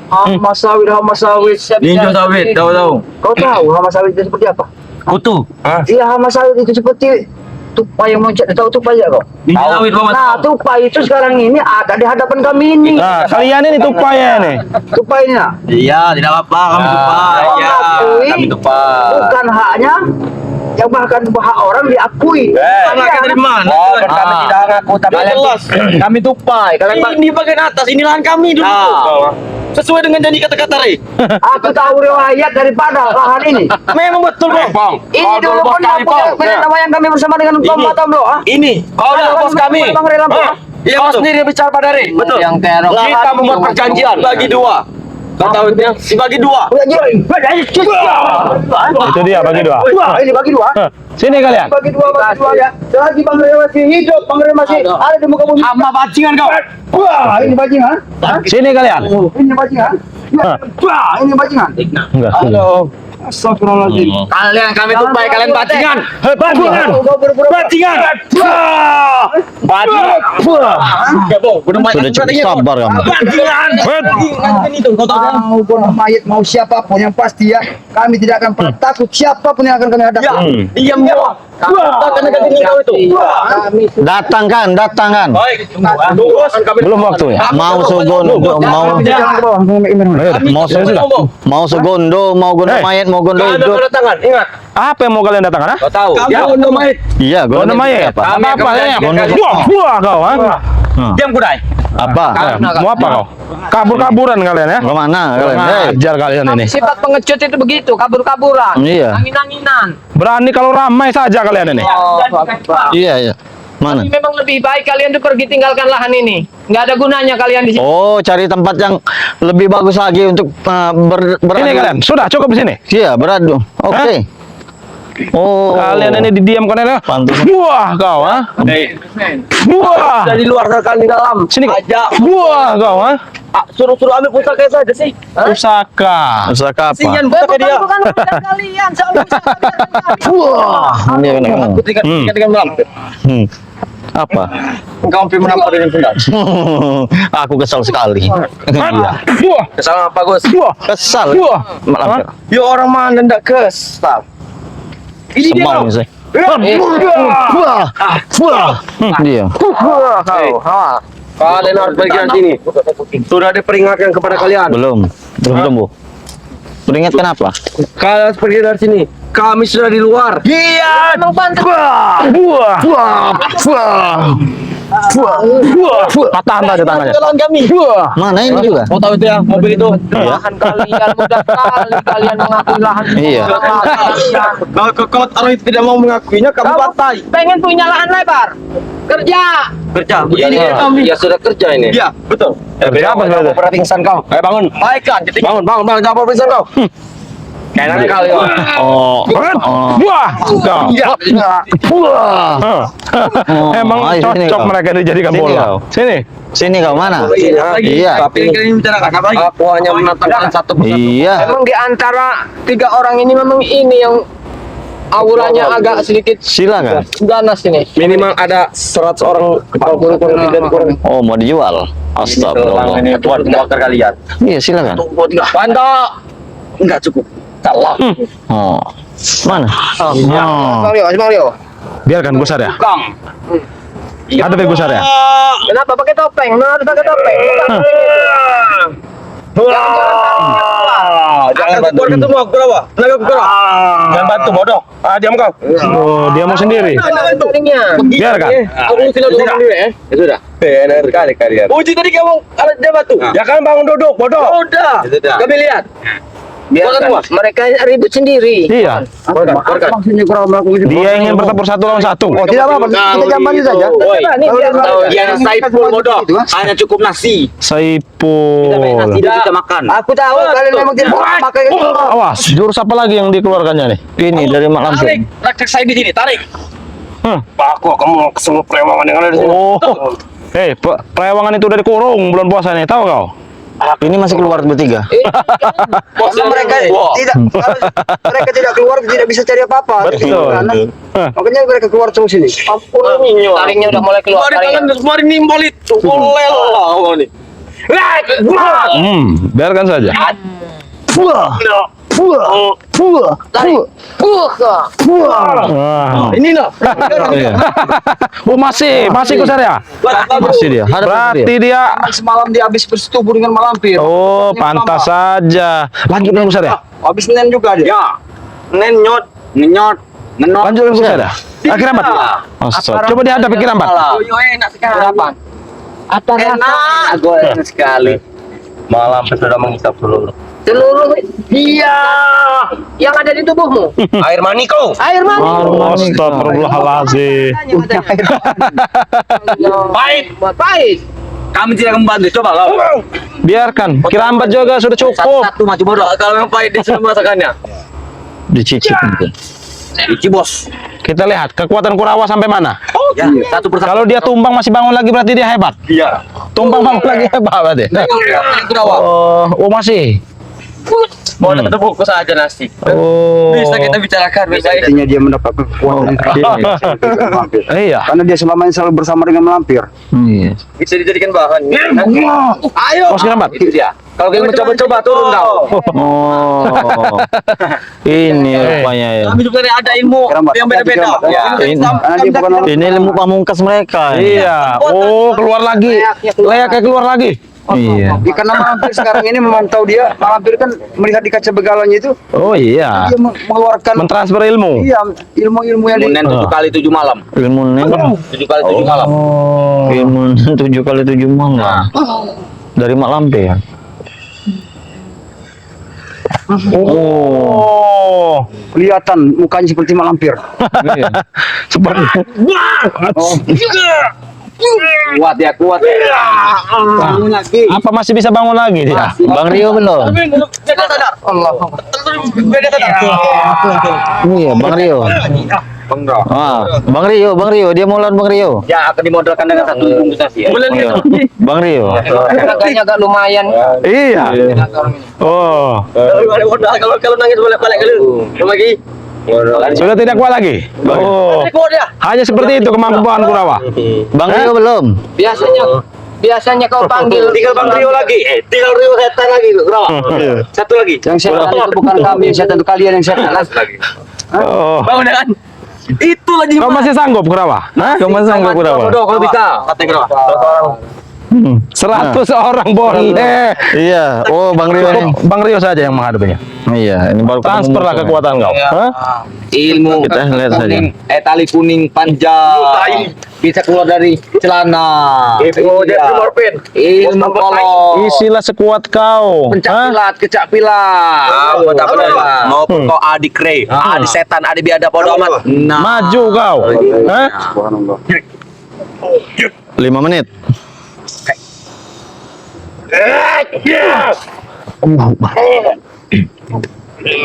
[SPEAKER 2] Hama sawit, hama sawit.
[SPEAKER 4] Ninja sawit, tahu.
[SPEAKER 2] Kau tahu hama sawit itu seperti apa?
[SPEAKER 4] Kutu.
[SPEAKER 2] Iya, hama sawit itu seperti tupai yang loncat. Tahu tupai ya kau?
[SPEAKER 4] Ninja sawit bawa.
[SPEAKER 2] Nah, tupai itu sekarang ini ada di hadapan kami ini.
[SPEAKER 3] Nah, kalian ini tupaya nih.
[SPEAKER 2] Tupai ini nah.
[SPEAKER 4] Iya, tidak apa-apa, kami tupai. Ya,
[SPEAKER 2] Mengakui
[SPEAKER 4] kami tupai.
[SPEAKER 2] bukan haknya, yang bahkan hak orang diakui.
[SPEAKER 4] Anak dari mana?
[SPEAKER 5] Kami tidak ngaku tapi
[SPEAKER 4] Nggak jelas.
[SPEAKER 5] kami tupai.
[SPEAKER 4] Ini bagian atas, ini lahan kami dulu. Sesuai dengan janji kata-kata Rey.
[SPEAKER 2] Aku tahu riwayat daripada lahan ini.
[SPEAKER 4] Memang betul, Bang.
[SPEAKER 2] Ini dulu pernah punya nama yang kami bersama dengan Tom Batam loh.
[SPEAKER 4] Ini, kau adalah bos kami.
[SPEAKER 2] Bang Rela, Pak.
[SPEAKER 4] Iya, kau sendiri yang bicara pada Rey. Betul.
[SPEAKER 5] yang terong.
[SPEAKER 4] Kita membuat perjanjian bagi dua. Kau tahu itu? Dibagi dua.
[SPEAKER 3] Itu dia bagi dua.
[SPEAKER 2] Ini bagi dua.
[SPEAKER 3] Sini kalian.
[SPEAKER 2] Bagi dua ya. Selagi Bang Rela masih hidup, Bang Rela masih ada di muka bumi.
[SPEAKER 4] Sama bajingan kau.
[SPEAKER 2] Wah, ini bajingan.
[SPEAKER 3] Sini kalian.
[SPEAKER 2] Ini bajingan. Wah, ini bajingan.
[SPEAKER 3] Enggak.
[SPEAKER 2] Astagfirullahaladzim.
[SPEAKER 4] Kalian kami tupai, kalian bajingan.
[SPEAKER 3] Bajingan. Bajingan.
[SPEAKER 4] Bajingan. Ya, Bang.
[SPEAKER 1] Sudah cukup sabar kamu.
[SPEAKER 4] Bajingan. Itu kau tahu kan?
[SPEAKER 2] Mau pun mayat, mau siapapun yang pasti ya, kami tidak akan pernah takut siapapun yang akan kami hadapi.
[SPEAKER 4] Ya, diam ya. Takkan akan ini kau itu.
[SPEAKER 2] Kami
[SPEAKER 1] Datang kan.
[SPEAKER 4] Baik, tunggu. Kami
[SPEAKER 3] Belum waktunya.
[SPEAKER 1] Mau sugondo, mau sugondo, mau gondo
[SPEAKER 3] Hey.
[SPEAKER 1] mayat, mau gondo
[SPEAKER 4] Kami
[SPEAKER 1] hidup.
[SPEAKER 4] akan datangkan, ingat.
[SPEAKER 3] Apa yang mau kalian datangkan?
[SPEAKER 4] Kau tahu. Ya, untuk mayat.
[SPEAKER 1] Iya,
[SPEAKER 3] Gondo mayat.
[SPEAKER 1] apa?
[SPEAKER 4] Kami akan
[SPEAKER 3] Apa ya?
[SPEAKER 4] menjanjikan
[SPEAKER 3] Wah, wah kau, ha?
[SPEAKER 4] Diam kudai.
[SPEAKER 1] Apa?
[SPEAKER 3] Mau apa kau? Kabur-kaburan kalian ya?
[SPEAKER 1] Kemana kalian? Hei.
[SPEAKER 3] Ajar kalian ini.
[SPEAKER 5] Sifat pengecut itu begitu, kabur-kaburan.
[SPEAKER 1] Iya.
[SPEAKER 5] Angin-anginan.
[SPEAKER 3] Berani kalau ramai saja kalian ini.
[SPEAKER 1] Iya. Mana?
[SPEAKER 5] Tapi memang lebih baik kalian tuh pergi tinggalkan lahan ini. Nggak ada gunanya kalian di sini.
[SPEAKER 1] Oh, cari tempat yang lebih bagus lagi untuk beradu.
[SPEAKER 3] Ini kalian, sudah cukup di sini.
[SPEAKER 1] Iya, beradu. Oke. Oh.
[SPEAKER 3] Kalian ini didiamkan ya.
[SPEAKER 1] Pantas.
[SPEAKER 3] Wah kau, ha? Wah.
[SPEAKER 4] Dari luar kalian di dalam.
[SPEAKER 3] Sini.
[SPEAKER 4] Aja.
[SPEAKER 3] Wah kau, ha?
[SPEAKER 4] Suruh ambil pusaka saja sih.
[SPEAKER 3] Pusaka.
[SPEAKER 1] Pusaka apa?
[SPEAKER 4] Kasihan pusaka dia.
[SPEAKER 5] Bukan urusan kalian, soalnya
[SPEAKER 1] Wah, ini kan.
[SPEAKER 4] Aku tinggal dengan melampir.
[SPEAKER 1] Apa?
[SPEAKER 4] Engkau hampir menampar dengan sendal.
[SPEAKER 1] Aku kesal sekali. Iya.
[SPEAKER 3] Wah.
[SPEAKER 4] Kesalahan apa, Gus?
[SPEAKER 3] Wah.
[SPEAKER 1] Kesal.
[SPEAKER 3] Wah.
[SPEAKER 1] Maaf.
[SPEAKER 4] Ya orang mana ndak kesal. Ini dia.
[SPEAKER 1] Semang saya. Wah. Wah. Dia.
[SPEAKER 4] Kalian harus pergi dari sini. Sudah diperingatkan kepada kalian.
[SPEAKER 1] Belum tumbuh. Peringat kenapa?
[SPEAKER 4] Kalian harus pergi dari sini. Kami sudah di luar.
[SPEAKER 3] Iya.
[SPEAKER 5] Emang pantas.
[SPEAKER 3] Wah. Wah. Patah tadi tangannya.
[SPEAKER 4] Jalan kami.
[SPEAKER 3] Wah.
[SPEAKER 1] Mana ini juga?
[SPEAKER 4] Mau tahu itu ya mobil itu?
[SPEAKER 5] Lahan kalian mudah sekali kalian mengakui lahan.
[SPEAKER 1] Iya.
[SPEAKER 4] Kalau taruh itu tidak mau mengakuinya, kamu
[SPEAKER 5] Kamu
[SPEAKER 4] batai.
[SPEAKER 5] pengen punya lahan lebar? Kerja.
[SPEAKER 4] Kerja. Begini kami. Ya sudah kerja ini. Iya, betul.
[SPEAKER 3] Kerja apa sebenarnya?
[SPEAKER 4] Pernah pingsan kau? Ayo bangun. Baik kan. Bangun. Jangan pernah pingsan kau. Enak kali kau.
[SPEAKER 1] Oh.
[SPEAKER 3] Wah. Kau.
[SPEAKER 4] Iya.
[SPEAKER 3] Wah. Emang
[SPEAKER 1] ayo sini
[SPEAKER 3] cocok
[SPEAKER 1] kau.
[SPEAKER 3] mereka dijadikan
[SPEAKER 1] Sini
[SPEAKER 3] bola.
[SPEAKER 1] kau.
[SPEAKER 3] Sini.
[SPEAKER 1] Sini kau mana?
[SPEAKER 4] Iya.
[SPEAKER 1] Iya.
[SPEAKER 4] Tapi kalian bicarakan apa lagi? Aku hanya menantangkan satu persatu.
[SPEAKER 1] Iya.
[SPEAKER 5] Emang di antara 3 orang ini memang ini yang auranya agak sedikit
[SPEAKER 1] Silakan.
[SPEAKER 5] ganas ini.
[SPEAKER 4] Minimal ada 100 orang kurang tidak kurang.
[SPEAKER 1] Oh, mau dijual. Astagfirullah.
[SPEAKER 4] Ini buat membakar kalian.
[SPEAKER 1] Iya, silakan.
[SPEAKER 4] Pantau. Enggak cukup. Salah.
[SPEAKER 1] Oh. Mana? Oh.
[SPEAKER 5] Bang Leo.
[SPEAKER 3] Biarkan gusar ya.
[SPEAKER 4] Kang.
[SPEAKER 3] Ada beg gusar ya.
[SPEAKER 5] Kenapa pakai topeng? Nah, harus pakai topeng.
[SPEAKER 4] Jangan keluarkan semua ke bawah. Tenaga ke bawah. Jangan bantu bodoh. Diam kau.
[SPEAKER 3] Oh, dia mau sendiri. Biarkan.
[SPEAKER 5] Aku tidak dulu dulu ya.
[SPEAKER 4] Ya sudah. Benar kali kalian. Uji tadi kamu alat dia batu. Ya kan bangun duduk bodoh. Udah. Kami lihat.
[SPEAKER 5] Biarkan mereka ribut sendiri.
[SPEAKER 3] Iya.
[SPEAKER 2] Maksudnya kurang melakukan itu.
[SPEAKER 3] Dia ingin bertempur satu lawan satu.
[SPEAKER 2] Oh, tidak apa-apa. Kita jambannya saja.
[SPEAKER 4] Yang Saiful bodoh. Hanya cukup nasi.
[SPEAKER 3] Saipul.
[SPEAKER 4] Tidak bisa makan.
[SPEAKER 2] Aku tahu kalian memang tidak pakai itu.
[SPEAKER 3] Awas, jurus apa lagi yang dikeluarkannya nih? Ini dari Mak Lampir.
[SPEAKER 4] Tarik. Raksasa saya di sini. Tarik.
[SPEAKER 6] Aku kamu kesel prewangan yang ada di sini.
[SPEAKER 3] Oh. Hei, perewangan itu dari kurung bulan puasa nih, tahu kau?
[SPEAKER 1] Ini masih keluar bertiga.
[SPEAKER 2] Karena mereka tidak mereka tidak keluar tidak bisa cari apa-apa.
[SPEAKER 3] Betul.
[SPEAKER 2] Makanya mereka keluar terus sini.
[SPEAKER 5] Taringnya udah mulai keluar.
[SPEAKER 4] Kemarin nimbolit. Boleh lah ini.
[SPEAKER 3] Biarkan saja. Wah.
[SPEAKER 4] Ini loh.
[SPEAKER 3] Iya. Oh, masih kusar ya?
[SPEAKER 1] Masih dia.
[SPEAKER 3] Berarti dia.
[SPEAKER 2] Semalam dia habis bersetubuh dengan Malampir.
[SPEAKER 3] Oh, pantas saja. Lanjut dengan kusar ya?
[SPEAKER 2] Habis nen juga dia.
[SPEAKER 4] Ya. Nenyot.
[SPEAKER 3] Lanjut dengan kusar ya? Kirambat. Astagfirullah. Coba dihadapi Kirambat.
[SPEAKER 4] Enak sekali.
[SPEAKER 5] Apa
[SPEAKER 4] Enak. Gue enak sekali. Malam sudah menghisap seluruh.
[SPEAKER 5] seluruh iya yang ada di tubuhmu?
[SPEAKER 4] Air mani kau.
[SPEAKER 5] Air mani.
[SPEAKER 3] Astagfirullahaladzim.
[SPEAKER 4] Pahit.
[SPEAKER 5] Pahit.
[SPEAKER 4] Kami tidak membantu. Coba kau.
[SPEAKER 3] Biarkan. Kirambat juga sudah cukup.
[SPEAKER 4] Satu maju bodoh. Kalau yang pahit di semua masakannya.
[SPEAKER 1] Dicicip mungkin.
[SPEAKER 4] Ici bos.
[SPEAKER 3] Kita lihat kekuatan Kurawa sampai mana.
[SPEAKER 4] Ya, satu persatu.
[SPEAKER 3] Kalau dia tumbang masih bangun lagi berarti dia hebat.
[SPEAKER 4] Iya.
[SPEAKER 3] Tumbang bangun lagi hebat berarti. Oh masih.
[SPEAKER 4] Mau dapat fokus aja nasi.
[SPEAKER 3] Oh.
[SPEAKER 4] Bisa kita bicarakan. Bisa.
[SPEAKER 2] Artinya dia mendapat kekuatan Malampir.
[SPEAKER 3] Iya.
[SPEAKER 2] Karena dia selama ini selalu bersama dengan Malampir.
[SPEAKER 1] Iya.
[SPEAKER 4] Bisa dijadikan bahan. Ayo.
[SPEAKER 3] Bos Kirambat.
[SPEAKER 4] Itu dia. Kalau kamu mencoba-coba turun kau.
[SPEAKER 1] Oh. Ini rupanya ya.
[SPEAKER 4] Kami juga ada ilmu
[SPEAKER 2] Kirambat.
[SPEAKER 4] yang beda-beda.
[SPEAKER 2] Ya. Karena dia bukan orang
[SPEAKER 1] Ini ilmu pamungkas mereka.
[SPEAKER 3] Iya. Oh keluar lagi. Layaknya keluar lagi.
[SPEAKER 1] Iya.
[SPEAKER 2] karena Malampir sekarang ini memantau dia. Malampir kan melihat di kaca begalanya itu,
[SPEAKER 3] Oh iya.
[SPEAKER 2] dia mengeluarkan
[SPEAKER 3] Mentransfer ilmu.
[SPEAKER 2] iya ilmu-ilmu yang
[SPEAKER 4] Munen 7 kali 7 malam.
[SPEAKER 1] Ilmu nen.
[SPEAKER 4] 7 kali 7 malam.
[SPEAKER 3] Oh.
[SPEAKER 1] Ilmu nen 7 kali 7 malam. Dari Mak Lampir.
[SPEAKER 3] Oh.
[SPEAKER 2] kelihatan mukanya seperti Malampir.
[SPEAKER 1] Iya.
[SPEAKER 3] Seperti.
[SPEAKER 4] Kuat ya, kuat.
[SPEAKER 2] Bangun lagi.
[SPEAKER 3] Apa masih bisa bangun lagi dia?
[SPEAKER 1] Bang Rio belum?
[SPEAKER 4] Beda sadar.
[SPEAKER 5] Allah.
[SPEAKER 4] Beda sadar.
[SPEAKER 1] Iya, Bang Rio. Bang Rio, dia mau lawan Bang Rio.
[SPEAKER 4] Ya, akan dimodalkan dengan satu bungkus nasi ya.
[SPEAKER 1] Iya. Bang Rio.
[SPEAKER 5] Harganya agak lumayan.
[SPEAKER 3] Iya. Oh.
[SPEAKER 4] Kalau nangis boleh balik lagi.
[SPEAKER 3] Sudah tidak kuat lagi. Oh.
[SPEAKER 4] Kuat ya.
[SPEAKER 3] Hanya seperti itu kemampuan Kurawa.
[SPEAKER 1] Bang Rio belum?
[SPEAKER 5] Biasanya kau panggil
[SPEAKER 4] Tinggal Bang Rio lagi. Tinggal Rio setan lagi. Berapa? Satu lagi.
[SPEAKER 2] Yang setan itu bukan kami, yang setan itu kalian yang setan.
[SPEAKER 3] Oh.
[SPEAKER 4] Bangun kan? Itu lagi.
[SPEAKER 3] Kau masih sanggup Kurawa? Hah? Kau masih sanggup Kurawa?
[SPEAKER 4] Kalau bisa. Katanya Kurawa.
[SPEAKER 3] 100 orang boleh.
[SPEAKER 1] Iya. Oh, Bang Rio nih.
[SPEAKER 3] Bang Rio saja yang menghadapinya.
[SPEAKER 1] Iya, ini baru
[SPEAKER 3] Transferlah
[SPEAKER 1] ketemu.
[SPEAKER 3] kekuatan kau. Hah?
[SPEAKER 4] Ilmu
[SPEAKER 1] Kita lihat saja.
[SPEAKER 4] kuning, tali kuning panjang bisa keluar dari celana. Ilmu kolong,
[SPEAKER 3] Isilah sekuat kau.
[SPEAKER 4] pencapilat, kecapilat. Maupun kau adik Ray, adik setan, adik biadab bodo amat. Nah,
[SPEAKER 3] Maju kau. Hah?
[SPEAKER 2] Subhanallah.
[SPEAKER 1] 5 menit.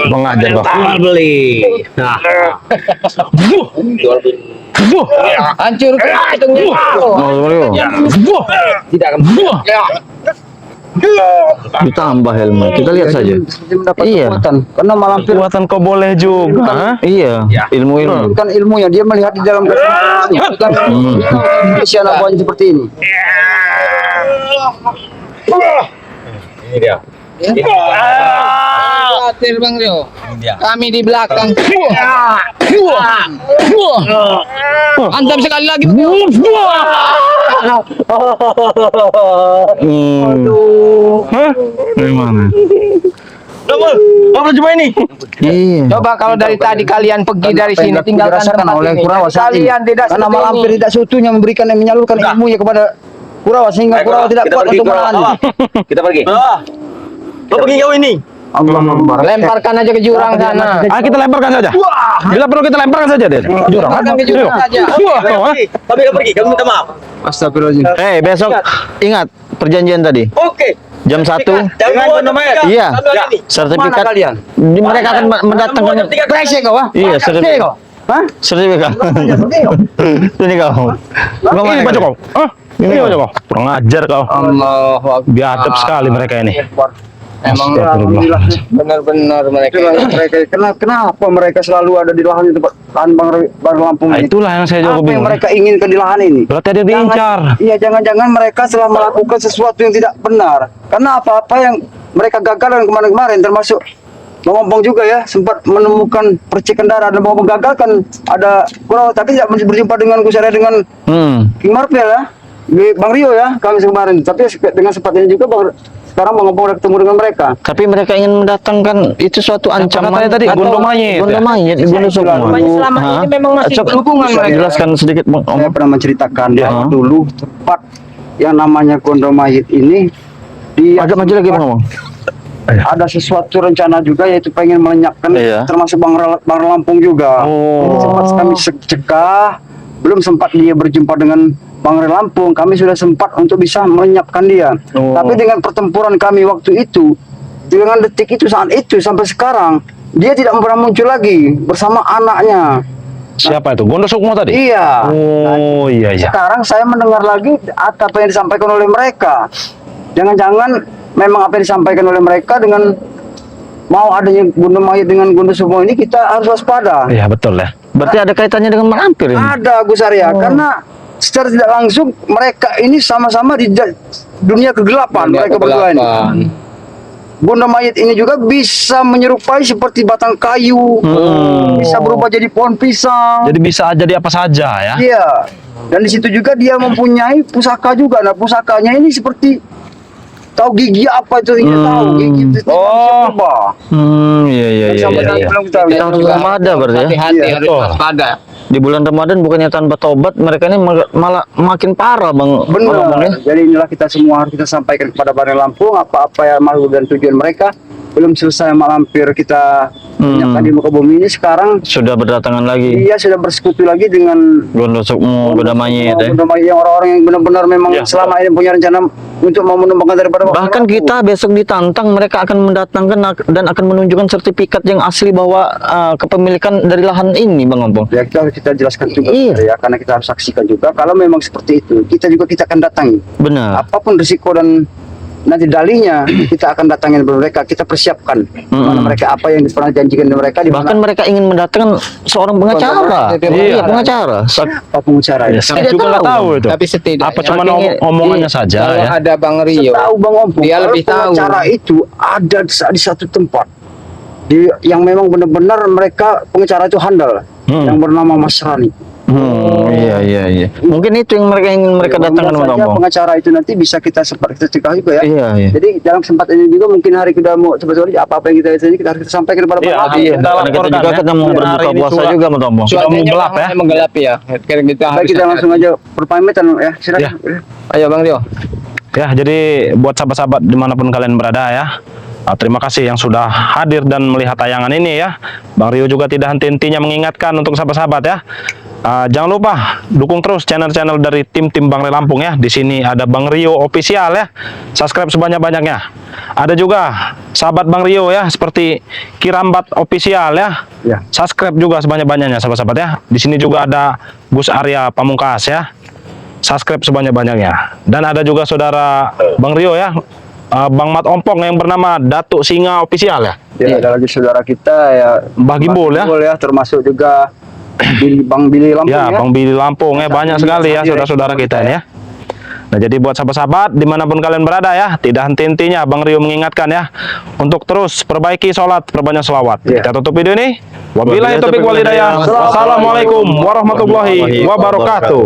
[SPEAKER 3] Mengajar kau.
[SPEAKER 4] jual beli. Nah, jual beli.
[SPEAKER 5] hancur hitungnya.
[SPEAKER 1] Oh, Bang Rio.
[SPEAKER 4] Tidak akan.
[SPEAKER 1] Ditambah helmet. Kita lihat saja.
[SPEAKER 2] Seperti mendapat
[SPEAKER 1] Iya.
[SPEAKER 2] kekuatan. Karena Malampir
[SPEAKER 3] Kekuatan kau boleh juga. Hah?
[SPEAKER 1] Iya. Ilmu-ilmu.
[SPEAKER 2] bukan ilmunya, dia melihat di dalam bukan Indonesia lawan seperti ini.
[SPEAKER 4] Ini dia.
[SPEAKER 5] Khawatir Bang Rio. Kami di belakang. Antam sekali lagi.
[SPEAKER 3] Hah?
[SPEAKER 1] Dari mana?
[SPEAKER 3] Apa coba ini?
[SPEAKER 1] Iya.
[SPEAKER 5] Coba kalau dari tadi kalian pergi dari sini tinggalkan
[SPEAKER 2] dirasakan
[SPEAKER 5] tempat
[SPEAKER 2] oleh
[SPEAKER 5] ini.
[SPEAKER 2] Kurawa saat ini.
[SPEAKER 5] Kalian tidak
[SPEAKER 2] Karena
[SPEAKER 5] seperti
[SPEAKER 2] malampir
[SPEAKER 5] ini.
[SPEAKER 2] tidak seutuhnya memberikan dan menyalurkan ilmunya kepada Kurawa sehingga Kurawa tidak kuat untuk menahan.
[SPEAKER 4] Kita pergi.
[SPEAKER 3] Lo pergi jauh ini.
[SPEAKER 2] Allah Akbar.
[SPEAKER 5] Lemparkan aja ke jurang sana.
[SPEAKER 3] Ah, kita lemparkan saja. Bila perlu kita lemparkan saja deh. Jurang.
[SPEAKER 5] Lemparkan ke jurang
[SPEAKER 3] Ayo.
[SPEAKER 5] saja.
[SPEAKER 3] Wah,
[SPEAKER 4] Tapi kita pergi, kami minta maaf.
[SPEAKER 2] Astagfirullahaladzim.
[SPEAKER 1] Besok ingat perjanjian tadi.
[SPEAKER 4] Oke.
[SPEAKER 1] Jam 1.
[SPEAKER 4] Jangan buat namanya.
[SPEAKER 1] Iya.
[SPEAKER 4] Ya.
[SPEAKER 2] Mana
[SPEAKER 1] Sertifikat.
[SPEAKER 2] kalian?
[SPEAKER 1] Mereka akan mendatangkan.
[SPEAKER 2] Brengsek kau ah?
[SPEAKER 1] Iya, sertifikat.
[SPEAKER 2] kau? Hah?
[SPEAKER 1] Sertifikat. Ini kau.
[SPEAKER 3] ini Pak Joko. Hah? Ini Pak Joko. Kurang ajar kau.
[SPEAKER 5] Allahu Akbar.
[SPEAKER 3] Biadab sekali mereka ini.
[SPEAKER 5] Emang
[SPEAKER 3] Astagfirullah.
[SPEAKER 5] benar-benar mereka.
[SPEAKER 2] Kenapa mereka selalu ada di lahan tempat lahan Bang Lampung
[SPEAKER 3] Nah,
[SPEAKER 2] ini?
[SPEAKER 3] itulah yang saya juga
[SPEAKER 2] Apa yang
[SPEAKER 3] bingung.
[SPEAKER 2] mereka inginkan di lahan ini?
[SPEAKER 3] Berarti ada diincar.
[SPEAKER 2] Iya, jangan-jangan mereka telah melakukan sesuatu yang tidak benar. Karena apa-apa yang mereka gagalkan kemarin-kemarin, termasuk Bang Ompong juga ya, sempat menemukan percikan darah dan mau menggagalkan ada Kurawa, tapi tidak berjumpa dengan Gus Arya dengan King Marvel ya, di Bang Rio ya, kami kemarin. Tapi dengan sepatnya juga sekarang Bang Ompong udah ketemu dengan mereka.
[SPEAKER 1] Tapi mereka ingin mendatangkan itu suatu ancaman.
[SPEAKER 3] katanya tadi?
[SPEAKER 1] atau-
[SPEAKER 3] Gondo mayit,
[SPEAKER 1] Gondo
[SPEAKER 3] ya?
[SPEAKER 1] mayit, gondo semua.
[SPEAKER 5] Namanya selama
[SPEAKER 1] Hah?
[SPEAKER 5] ini memang masih
[SPEAKER 1] Coba
[SPEAKER 5] berhubungan mereka.
[SPEAKER 1] jelaskan sedikit Bang
[SPEAKER 2] Saya
[SPEAKER 1] Om.
[SPEAKER 2] pernah menceritakan
[SPEAKER 1] Ya.
[SPEAKER 2] bahwa dulu tempat yang namanya Gondo Mayit ini di
[SPEAKER 1] Agak maju lagi Bang Om.
[SPEAKER 2] ada sesuatu rencana juga yaitu pengen melenyapkan
[SPEAKER 1] Iya.
[SPEAKER 2] termasuk Bang Lampung juga. Sempat kami cegah, belum sempat dia berjumpa dengan Bang Lampung, kami sudah sempat untuk bisa melenyapkan dia. Tapi dengan pertempuran kami waktu itu, dengan detik itu saat itu sampai sekarang, dia tidak pernah muncul lagi bersama anaknya.
[SPEAKER 3] Siapa itu? Gondo Sukmo tadi?
[SPEAKER 2] Iya.
[SPEAKER 3] Oh, iya iya.
[SPEAKER 2] Sekarang saya mendengar lagi apa yang disampaikan oleh mereka. Jangan-jangan memang apa yang disampaikan oleh mereka dengan mau adanya Gondo Mayit dengan Gondo Sukmo ini kita harus waspada.
[SPEAKER 3] Iya, betul ya.
[SPEAKER 1] Berarti ada kaitannya dengan malampir ini.
[SPEAKER 2] Ada Gus Arya, karena secara tidak langsung mereka ini sama-sama di dunia kegelapan mereka berdua ini. Gondo Mayit ini juga bisa menyerupai seperti batang kayu, bisa berubah jadi pohon pisang.
[SPEAKER 3] Jadi bisa jadi apa saja ya.
[SPEAKER 2] Iya. Dan di situ juga dia mempunyai pusaka juga. Nah, pusakanya ini seperti tahu gigi apa itu tidak tahu gigi itu manusia purba.
[SPEAKER 1] Iya iya iya.
[SPEAKER 2] Sampai
[SPEAKER 1] iya,
[SPEAKER 2] sekarang
[SPEAKER 1] iya.
[SPEAKER 2] belum kita
[SPEAKER 1] Kita harus waspada berarti ya.
[SPEAKER 5] Hati-hati
[SPEAKER 2] Iya,
[SPEAKER 5] harus
[SPEAKER 3] betul.
[SPEAKER 5] waspada.
[SPEAKER 1] Di bulan Ramadan bukannya tanpa taubat, mereka ini malah makin parah Bang. Bang Om, ya.
[SPEAKER 2] Benar. Jadi inilah kita semua harus kita sampaikan kepada Bang Lampung apa-apa yang maksud dan tujuan mereka. Belum selesai malampir kita menyiapkan di muka bumi ini, sekarang
[SPEAKER 1] Sudah berdatangan lagi.
[SPEAKER 2] dia sudah bersekutu lagi dengan
[SPEAKER 1] Gondo Sukmo, Gondo Mayit ya.
[SPEAKER 2] Gondo Mayit yang orang-orang yang benar-benar memang selama ini punya rencana untuk mau menumbangkan daripada
[SPEAKER 1] Bahkan kita besok ditantang, mereka akan mendatangkan dan akan menunjukkan sertifikat yang asli bahwa kepemilikan dari lahan ini Bang Ompong.
[SPEAKER 2] ya kita jelaskan juga
[SPEAKER 1] Iya.
[SPEAKER 2] ya, karena kita harus saksikan juga kalau memang seperti itu kita akan datangi
[SPEAKER 1] Benar.
[SPEAKER 2] apapun risiko dan nanti dalihnya kita akan datangin mereka, kita persiapkan mana mereka apa yang pernah janjikan dengan mereka di mana
[SPEAKER 1] Bahkan mereka ingin mendatangkan seorang pengacara. Iya, pengacara.
[SPEAKER 2] apa pengacara ya.
[SPEAKER 3] Saya juga nggak tahu itu.
[SPEAKER 5] Tapi setidaknya
[SPEAKER 3] Apa cuma
[SPEAKER 1] Saking-
[SPEAKER 3] omongannya saja
[SPEAKER 5] kalau
[SPEAKER 3] ya.
[SPEAKER 5] ada Bang Rio,
[SPEAKER 2] Tahu Bang Ompong,
[SPEAKER 5] dia
[SPEAKER 2] kalau
[SPEAKER 5] lebih tahu.
[SPEAKER 2] pengacara itu ada di satu tempat yang memang benar-benar mereka pengacara itu handal yang bernama Mas Rani.
[SPEAKER 1] Iya iya iya. Mungkin itu yang mereka ingin mereka datangkan Bang
[SPEAKER 2] Mudah-mudahan saja
[SPEAKER 1] Ompong.
[SPEAKER 2] pengacara itu nanti bisa kita cegah juga ya.
[SPEAKER 1] Iya iya.
[SPEAKER 2] Jadi dalam kesempatan ini juga mungkin hari kita mau sebetulnya apa yang kita ini kita harus sampaikan kepada
[SPEAKER 3] Iya,
[SPEAKER 2] Pak Lampung.
[SPEAKER 3] iya.
[SPEAKER 1] Karena kita
[SPEAKER 3] laporkan
[SPEAKER 1] juga
[SPEAKER 3] ya.
[SPEAKER 1] kan mau
[SPEAKER 3] Hari
[SPEAKER 1] berbuka
[SPEAKER 3] ini
[SPEAKER 1] puasa
[SPEAKER 3] sudah-
[SPEAKER 1] juga Bang Ompong.
[SPEAKER 3] Sudah mau gelap ya.
[SPEAKER 5] menggelap ya. Kira kita
[SPEAKER 2] Baik,
[SPEAKER 5] harus
[SPEAKER 2] kita langsung aja perpamitan ya. Silakan.
[SPEAKER 5] Ayo Bang Rio.
[SPEAKER 3] Ya, jadi buat sahabat-sahabat dimanapun kalian berada ya, terima kasih yang sudah hadir dan melihat tayangan ini ya. Bang Rio juga tidak henti-hentinya mengingatkan untuk sahabat-sahabat ya. Jangan lupa dukung terus channel-channel dari tim-tim Bang Lampung ya. Di sini ada Bang Rio Official ya. Subscribe sebanyak-banyaknya. Ada juga sahabat Bang Rio ya, seperti Kirambat Official ya.
[SPEAKER 2] Ya.
[SPEAKER 3] Subscribe juga sebanyak-banyaknya sahabat-sahabat ya. Di sini juga ada Gus Arya Pamungkas ya. Subscribe sebanyak-banyaknya. Dan ada juga saudara Bang Rio ya, Bang Mat Ompong yang bernama Datuk Singa Official ya.
[SPEAKER 2] Ya, ada lagi saudara kita ya
[SPEAKER 3] Mbah Gimbul ya.
[SPEAKER 2] termasuk juga Bang Billy Lampung
[SPEAKER 3] Ya,
[SPEAKER 2] ya.
[SPEAKER 3] Bang Billy Lampung ya, banyak sekali ya saudara-saudara kita ini ya. Nah, jadi buat sahabat-sahabat dimanapun kalian berada ya, tidak henti-hentinya Bang Rio mengingatkan ya, untuk terus perbaiki sholat, perbanyak sholawat.
[SPEAKER 2] Ya.
[SPEAKER 3] Kita tutup video ini. Wabillahi taufiq wal hidayah. Wassalamualaikum warahmatullahi wabarakatuh.